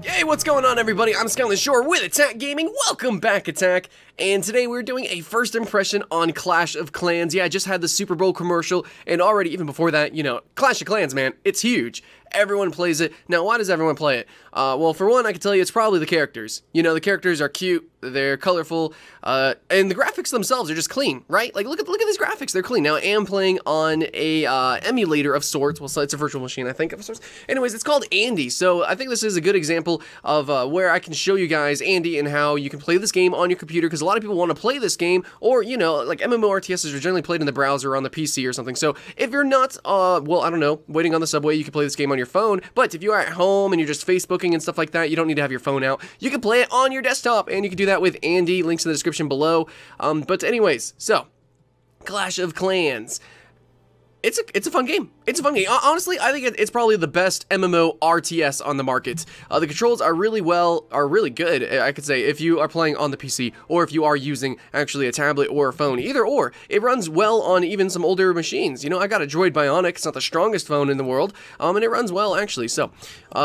Hey, what's going on, everybody? I'm Skyland Shore with Attack Gaming. Welcome back, Attack. And today we're doing a first impression on Clash of Clans. Yeah, I just had the Super Bowl commercial, and already, even before that, you know, Clash of Clans, man, it's huge. Everyone plays it. Now, why does everyone play it? Well, for one, I can tell you it's probably the characters. You know, the characters are cute, they're colorful, and the graphics themselves are just clean, right? Like, look at these graphics, they're clean. Now, I am playing on a emulator of sorts. Well, so it's a virtual machine, I think, of sorts. Anyways, it's called Andy, so I think this is a good example of where I can show you guys Andy and how you can play this game on your computer, because a lot of people want to play this game, or, you know, like MMORTSs are generally played in the browser or on the PC or something. So if you're not, well, I don't know, waiting on the subway, you can play this game on your phone. But if you are at home and you're just Facebooking and stuff like that, you don't need to have your phone out. You can play it on your desktop, and you can do that with Andy. Links in the description below. But anyways, so Clash of Clans. It's a fun game. It's a fun game. Honestly, I think it's probably the best MMO RTS on the market. The controls are really good, I could say, if you are playing on the PC, or if you are using actually a tablet or a phone. Either or. It runs well on even some older machines. You know, I got a Droid Bionic. It's not the strongest phone in the world, and it runs well, actually. So,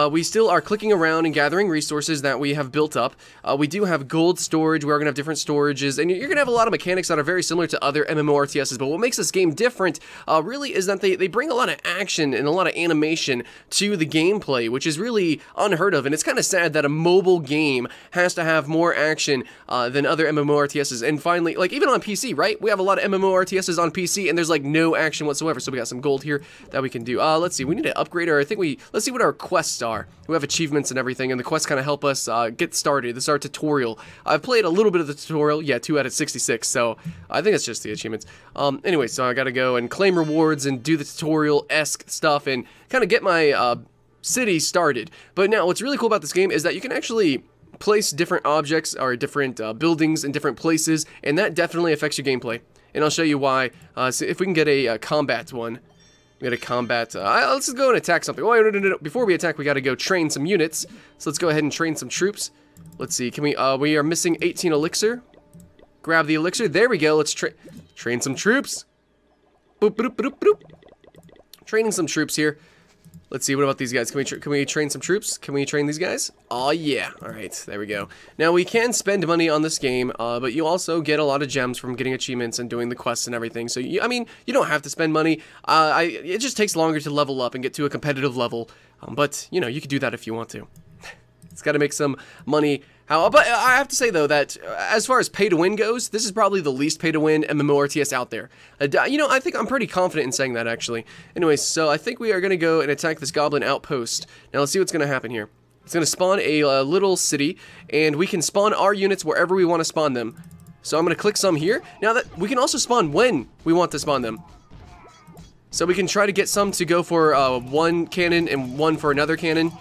we still are clicking around and gathering resources that we have built up. We do have gold storage. We're going to have different storages, and you're going to have a lot of mechanics that are very similar to other MMORTSs, but what makes this game different, really, is that they bring a lot of action and a lot of animation to the gameplay, which is really unheard of, and it's kind of sad that a mobile game has to have more action than other MMORTSs. And finally, like, even on PC, right? We have a lot of MMORTSs on PC, and there's like no action whatsoever. So we got some gold here that we can do. Let's see, we need to upgrade our, let's see what our quests are. We have achievements and everything, and the quests kind of help us get started. This is our tutorial. I've played a little bit of the tutorial, yeah, 2 out of 66, so I think it's just the achievements. Anyway, so I gotta go and claim rewards and do the tutorial-esque stuff and kind of get my city started. But now, what's really cool about this game is that you can actually place different objects or different buildings in different places, and that definitely affects your gameplay. And I'll show you why. So if we can get a combat one. We got a combat. Let's just go and attack something. Oh, no. Before we attack, we got to go train some units. So let's go ahead and train some troops. Let's see. Can we? We are missing 18 elixir. Grab the elixir. There we go. Let's train some troops. Boop, boop, boop, boop. Training some troops here. Let's see, what about these guys? Can we train some troops? Can we train these guys? Oh yeah, alright, there we go. Now we can spend money on this game, but you also get a lot of gems from getting achievements and doing the quests and everything. So, I mean, you don't have to spend money. It just takes longer to level up and get to a competitive level. But, you know, you could do that if you want to. It's got to make some money. But I have to say, though, that as far as pay-to-win goes, this is probably the least pay-to-win MMORTS out there. You know, I think I'm pretty confident in saying that, actually. Anyways, so I think we are going to go and attack this goblin outpost. Now, let's see what's going to happen here. It's going to spawn a little city, and we can spawn our units wherever we want to spawn them. So I'm going to click some here. Now, that we can also spawn when we want to spawn them. So we can try to get some to go for one cannon and one for another cannon.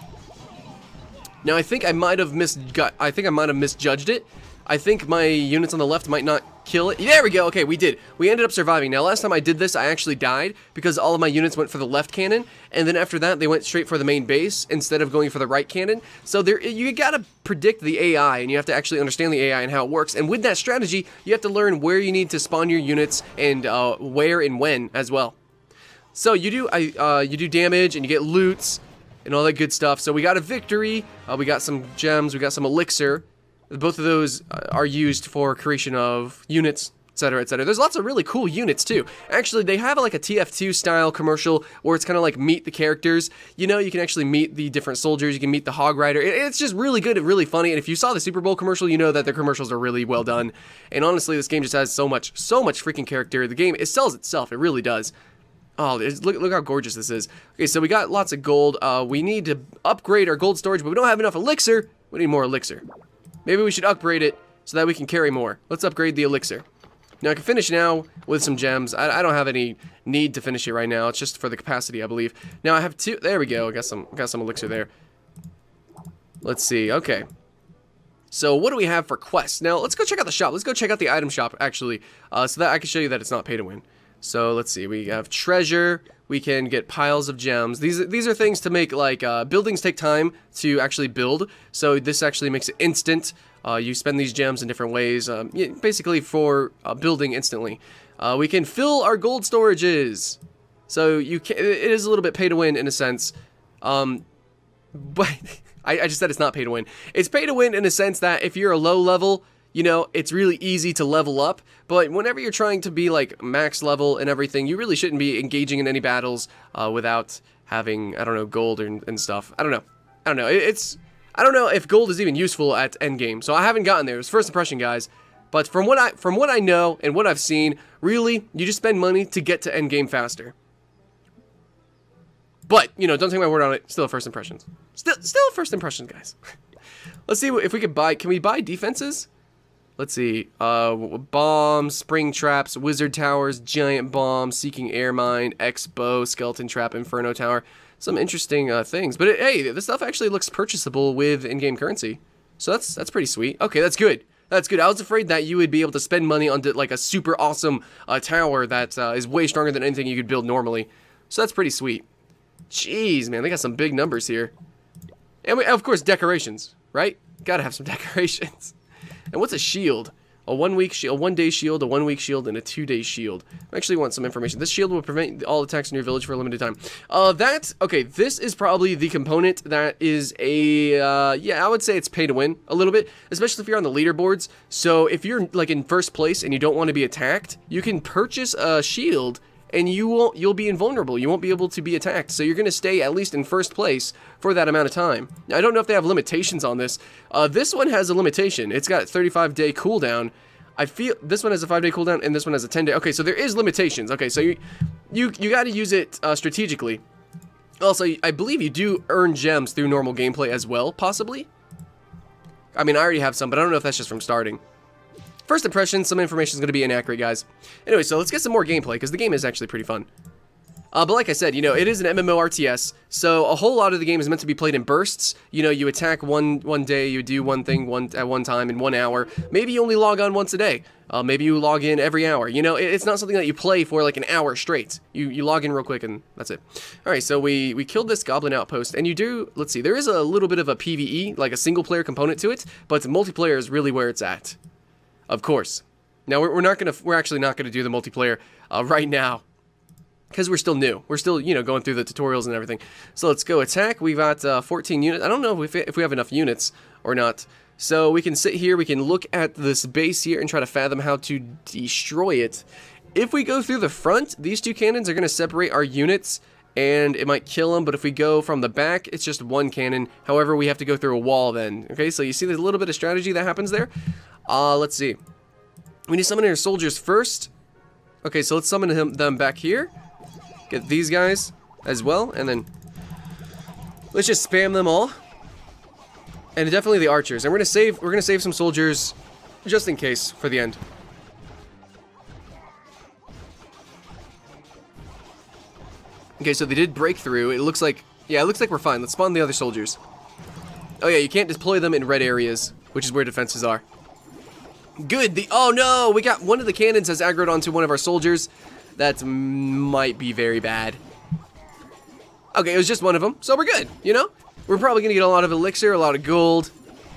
Now, I think I might have misjudged it. I think my units on the left might not kill it. There we go. Okay, we did. We ended up surviving. Now, last time I did this, I actually died because all of my units went for the left cannon, and then after that, they went straight for the main base instead of going for the right cannon. So you gotta predict the AI, and you have to actually understand the AI and how it works. And with that strategy, you have to learn where you need to spawn your units and where and when as well. So you do damage and you get loots and all that good stuff. So we got a victory, we got some gems, we got some elixir. Both of those are used for creation of units, etc., etc. There's lots of really cool units too. Actually, they have like a TF2 style commercial where it's kind of like meet the characters. You know, you can actually meet the different soldiers, you can meet the Hog Rider. It's just really good and really funny. And if you saw the Super Bowl commercial, you know that their commercials are really well done. And honestly, this game just has so much freaking character. The game, it sells itself, it really does. Oh, look how gorgeous this is. Okay, so we got lots of gold. We need to upgrade our gold storage, but we don't have enough elixir. We need more elixir. Maybe we should upgrade it so that we can carry more. Let's upgrade the elixir. Now, I can finish now with some gems. I don't have any need to finish it right now. It's just for the capacity, I believe. Now, I have two. There we go. I got some elixir there. Let's see. Okay. So, what do we have for quests? Now, let's go check out the shop. Let's go check out the item shop, actually, so that I can show you that it's not pay to win. So let's see, we have treasure, we can get piles of gems. These are things to make, like, buildings take time to actually build, so this actually makes it instant. You spend these gems in different ways, basically for building instantly. We can fill our gold storages. So it is a little bit pay to win in a sense. But I just said it's not pay to win. It's pay to win in a sense that if you're a low level, you know, it's really easy to level up. But whenever you're trying to be like max level and everything, you really shouldn't be engaging in any battles without having, I don't know, gold and stuff. I don't know. I don't know if gold is even useful at endgame. So I haven't gotten there. It was first impression, guys. But from what I know and what I've seen, really, you just spend money to get to endgame faster. But, you know, don't take my word on it. Still first impressions. Still first impressions, guys. Let's see if we could buy. Can we buy defenses? Let's see. Bombs, spring traps, wizard towers, giant bomb, seeking air mine, X-bow, skeleton trap, inferno tower. Some interesting things. But hey, this stuff actually looks purchasable with in-game currency. So that's pretty sweet. Okay, that's good. That's good. I was afraid that you would be able to spend money on like a super awesome tower that is way stronger than anything you could build normally. So that's pretty sweet. Jeez, man, they got some big numbers here. And of course, decorations, right? Gotta have some decorations. And what's a shield? A 1 week shield, a 1 day shield, a 1 week shield, and a 2 day shield. I actually want some information. This shield will prevent all attacks in your village for a limited time. Okay, this is probably the component that is yeah, I would say it's pay to win a little bit, especially if you're on the leaderboards. So if you're like in first place and you don't want to be attacked, you can purchase a shield and you'll be invulnerable. You won't be able to be attacked. So you're going to stay at least in first place for that amount of time. Now, I don't know if they have limitations on this. This one has a limitation. It's got a 35-day cooldown. I feel this one has a 5-day cooldown and this one has a 10-day. Okay, so there is limitations. Okay, so you got to use it strategically. Also, I believe you do earn gems through normal gameplay as well, possibly. I mean, I already have some, but I don't know if that's just from starting. First impression, some information is going to be inaccurate, guys. Anyway, so let's get some more gameplay, because the game is actually pretty fun. But like I said, you know, it is an MMORTS, so a whole lot of the game is meant to be played in bursts. You know, you attack one day, you do one thing at one time in 1 hour. Maybe you only log on once a day. Maybe you log in every hour. You know, it's not something that you play for like an hour straight. You log in real quick and that's it. Alright, so we killed this goblin outpost, and you do, let's see, there is a little bit of a PvE, like a single player component to it, but multiplayer is really where it's at. Of course. Now we're actually not gonna do the multiplayer right now, because we're still new. We're still, you know, going through the tutorials and everything. So let's go attack. We've got 14 units. I don't know if we have enough units or not. So we can sit here. We can look at this base here and try to fathom how to destroy it. If we go through the front, these two cannons are gonna separate our units, and it might kill them. But if we go from the back, it's just one cannon. However, we have to go through a wall then. Okay, so you see there's a little bit of strategy that happens there. Let's see. We need to summon our soldiers first. Okay, so let's summon them back here. Get these guys as well, and then let's just spam them all. And definitely the archers. And we're gonna save some soldiers just in case for the end. Okay, so they did break through. It looks like, yeah, it looks like we're fine. Let's spawn the other soldiers. Oh yeah, you can't deploy them in red areas, which is where defenses are. Good. Oh no, we got one of the cannons has aggroed onto one of our soldiers. That might be very bad. Okay, it was just one of them, so we're good, you know? We're probably gonna get a lot of elixir, a lot of gold.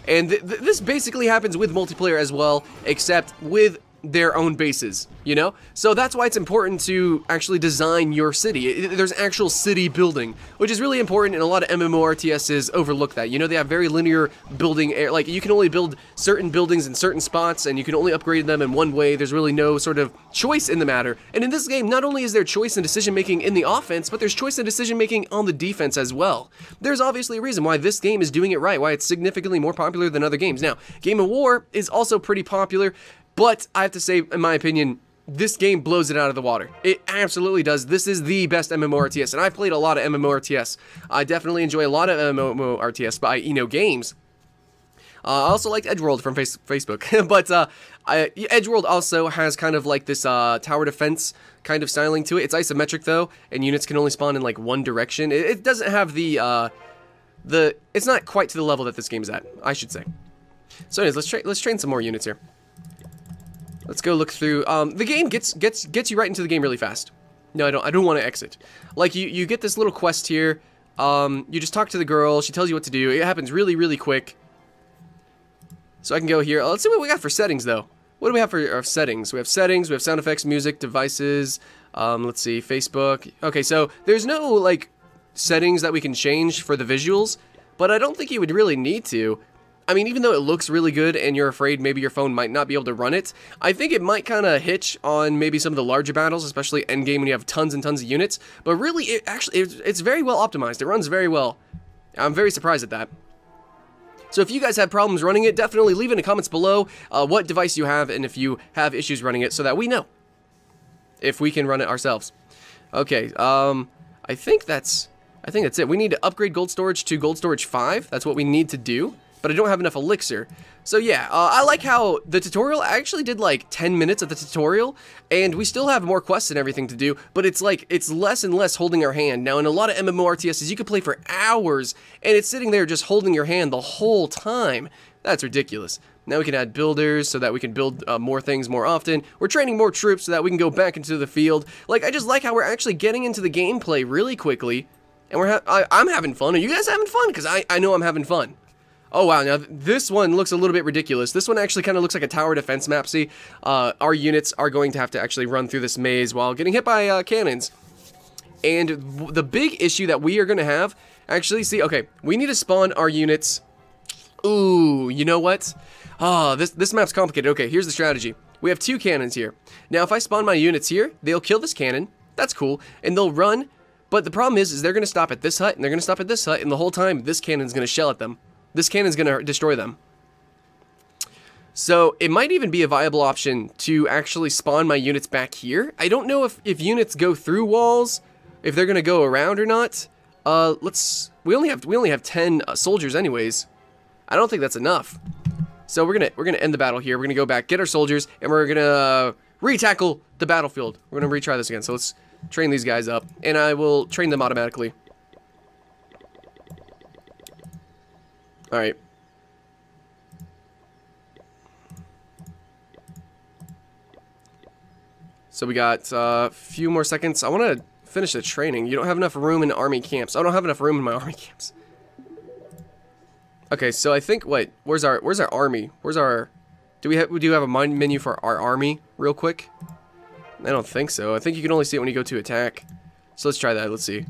And this basically happens with multiplayer as well, except with their own bases, you know? So that's why it's important to actually design your city. There's actual city building, which is really important, and a lot of MMORTSs overlook that. You know, they have very linear building, like you can only build certain buildings in certain spots, and you can only upgrade them in one way. There's really no sort of choice in the matter. And in this game, not only is there choice and decision making in the offense, but there's choice and decision making on the defense as well. There's obviously a reason why this game is doing it right, why it's significantly more popular than other games. Now, Game of War is also pretty popular, but I have to say, in my opinion, this game blows it out of the water. It absolutely does. This is the best MMORTS, and I've played a lot of MMORTS. I definitely enjoy a lot of MMORTS by games. I also liked Edgeworld from Facebook, but Edgeworld also has kind of like this tower defense kind of styling to it. It's isometric though, and units can only spawn in like one direction. It doesn't have it's not quite to the level that this game is at, I should say. So anyways, let's train some more units here. Let's go look through. The game gets you right into the game really fast. No, I don't want to exit. Like you get this little quest here. You just talk to the girl. She tells you what to do. It happens really, really quick. So I can go here. Let's see what we got for settings though. What do we have for our settings? We have settings. We have sound effects, music, devices, Let's see, Facebook. Okay, so there's no, like, settings that we can change for the visuals, but I don't think you would really need to. I mean, even though it looks really good and you're afraid maybe your phone might not be able to run it, I think it might kind of hitch on maybe some of the larger battles, especially endgame when you have tons and tons of units. But really, it's very well optimized. It runs very well. I'm very surprised at that. So if you guys have problems running it, definitely leave in the comments below what device you have and if you have issues running it so that we know if we can run it ourselves. Okay, I think that's it. We need to upgrade gold storage to gold storage 5. That's what we need to do, but I don't have enough elixir. So yeah, I like how the tutorial, I actually did like 10 minutes of the tutorial, and we still have more quests and everything to do, but it's like, it's less and less holding our hand. Now in a lot of MMORTSs, you could play for hours, and it's sitting there just holding your hand the whole time. That's ridiculous. Now we can add builders so that we can build more things more often. We're training more troops so that we can go back into the field. Like, I just like how we're actually getting into the gameplay really quickly, and I'm having fun. Are you guys having fun? Because I know I'm having fun. Oh wow, now this one looks a little bit ridiculous. This one actually kind of looks like a tower defense map. See, our units are going to have to actually run through this maze while getting hit by cannons. And the big issue that we are going to have, actually, see, okay, we need to spawn our units. Ooh, you know what? Ah, this map's complicated. Okay, here's the strategy. We have 2 cannons here. Now, if I spawn my units here, they'll kill this cannon. That's cool. And they'll run. But the problem is they're going to stop at this hut, and they're going to stop at this hut, and the whole time, this cannon's going to shell at them. This cannon's going to destroy them. So it might even be a viable option to actually spawn my units back here. I don't know if units go through walls, if they're going to go around or not. We only have 10 soldiers anyways. I don't think that's enough. So we're gonna end the battle here. We're gonna go back, get our soldiers, and we're gonna re-tackle the battlefield. We're gonna retry this again. So let's train these guys up, and I will train them automatically. All right. So we got a few more seconds. I want to finish the training. You don't have enough room in army camps. I don't have enough room in my army camps. Okay, so I think, wait, where's our army? Where's our, do we have a menu for our army real quick? I don't think so. I think you can only see it when you go to attack. So let's try that. Let's see.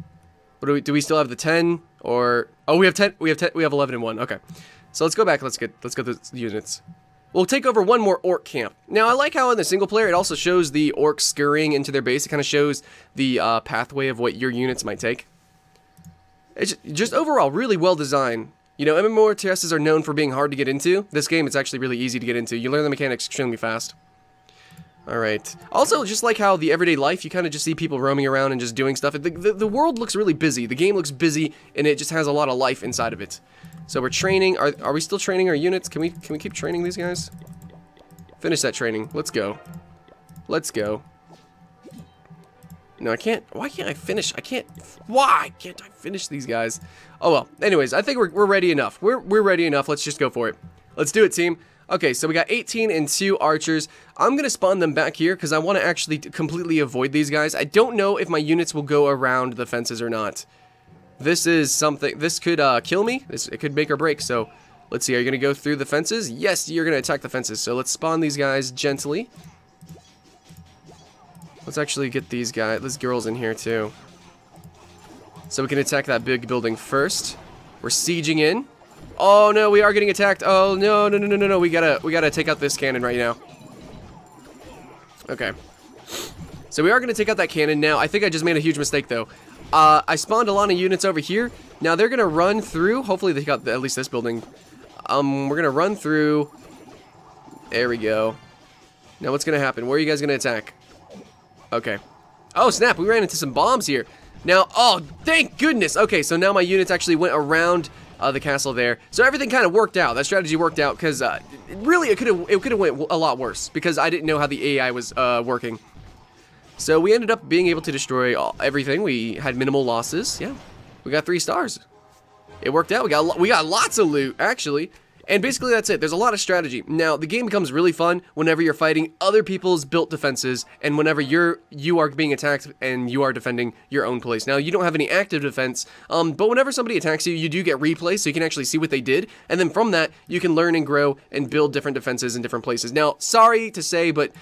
What do we still have the 10 or, oh, we have 10, we have 11 and 1. Okay. So let's go back. Let's get the units. We'll take over one more orc camp. Now, I like how in the single player, it also shows the orcs scurrying into their base. It kind of shows the pathway of what your units might take. It's just overall really well designed. You know, MMORTSs are known for being hard to get into. This game, it's actually really easy to get into. You learn the mechanics extremely fast. Alright. Also, just like how the everyday life, you kind of just see people roaming around and just doing stuff. The world looks really busy. The game looks busy, and it just has a lot of life inside of it. So we're training. Are we still training our units? Can we keep training these guys? Finish that training. Let's go. Let's go. No, I can't. Why can't I finish? Why can't I finish these guys? Oh, well. Anyways, I think we're ready enough. We're ready enough. Let's just go for it. Let's do it, team. Okay, so we got 18 and 2 archers. I'm going to spawn them back here because I want to actually completely avoid these guys. I don't know if my units will go around the fences or not. This is something. This could kill me. It could make or break. So let's see. Are you going to go through the fences? Yes, you're going to attack the fences. So let's spawn these guys gently. Let's actually get these girls in here too. So we can attack that big building first. We're sieging in. Oh no, we are getting attacked. Oh no, no, no, no, no, no. We gotta take out this cannon right now. Okay. So we are gonna take out that cannon now. I think I just made a huge mistake though. I spawned a lot of units over here. Now they're gonna run through. Hopefully they got at least this building. We're gonna run through. There we go. Now what's gonna happen? Where are you guys gonna attack? Okay. Oh, snap. We ran into some bombs here. Now, oh, thank goodness. Okay, so now my units actually went around the castle there. So everything kind of worked out. That strategy worked out because really it could have went a lot worse because I didn't know how the AI was working. So we ended up being able to destroy everything. We had minimal losses. Yeah, we got 3 stars. It worked out. We got lots of loot, actually. And basically that's it. There's a lot of strategy. Now, the game becomes really fun whenever you're fighting other people's built defenses and whenever you are being attacked and you are defending your own place. Now, you don't have any active defense, but whenever somebody attacks you, you do get replays, so you can actually see what they did. And then from that, you can learn and grow and build different defenses in different places. Now, sorry to say, but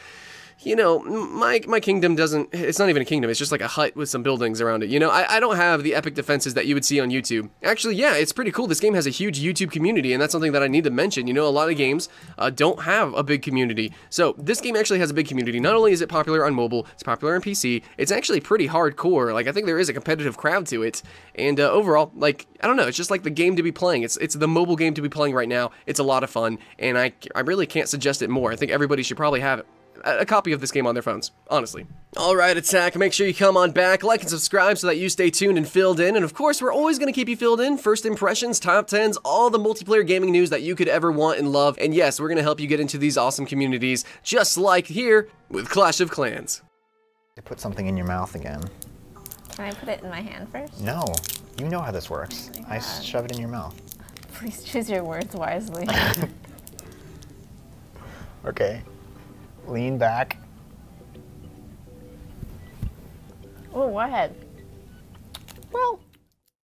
you know, my kingdom doesn't, it's not even a kingdom, it's just like a hut with some buildings around it, you know? I don't have the epic defenses that you would see on YouTube. Actually, yeah, it's pretty cool. This game has a huge YouTube community, and that's something that I need to mention. You know, a lot of games don't have a big community. So this game actually has a big community. Not only is it popular on mobile, it's popular on PC, it's actually pretty hardcore. Like, I think there is a competitive crowd to it. And overall, like, I don't know, it's just like the game to be playing. It's the mobile game to be playing right now. It's a lot of fun, and I really can't suggest it more. I think everybody should probably have a copy of this game on their phones, honestly. Alright, Attack, make sure you come on back, like and subscribe so that you stay tuned and filled in, and of course, we're always going to keep you filled in, first impressions, top 10s, all the multiplayer gaming news that you could ever want and love, and yes, we're going to help you get into these awesome communities, just like here with Clash of Clans. To put something in your mouth again. Can I put it in my hand first? No, you know how this works. Oh I shove it in your mouth. Please choose your words wisely. Okay. Lean back. Oh, what?